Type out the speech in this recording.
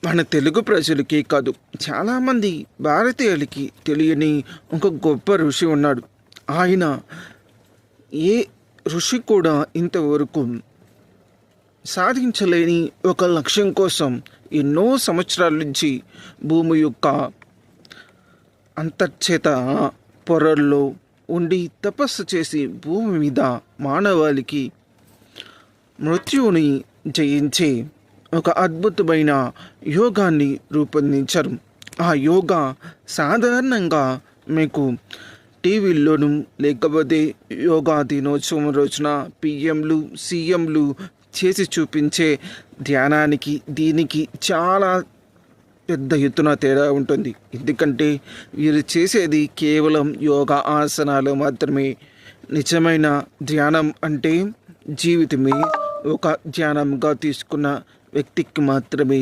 మన తెలుగు ప్రజలకే కాదు, చాలామంది భారతీయులకి తెలియని ఒక గొప్ప ఋషి ఉన్నాడు. ఆయన ఏ ఋషి కూడా ఇంతవరకు సాధించలేని ఒక లక్ష్యం కోసం ఎన్నో సంవత్సరాల నుంచి భూమి యొక్క అంతర్చేత పొరల్లో ఉండి తపస్సు చేసి భూమి మీద మానవాళికి మృత్యువుని జయించే ఒక అద్భుతమైన యోగాన్ని రూపొందించారు. ఆ యోగా సాధారణంగా మీకు టీవీల్లోనూ లేకపోతే యోగా దినోత్సవం రోజున పిఎంలు సీఎంలు చేసి చూపించే ధ్యానానికి దీనికి చాలా పెద్ద ఎత్తున తేడా ఉంటుంది. ఎందుకంటే వీరు చేసేది కేవలం యోగా ఆసనాలు మాత్రమే. నిజమైన ధ్యానం అంటే జీవితమే ఒక ధ్యానంగా తీసుకున్న వ్యక్తికి మాత్రమే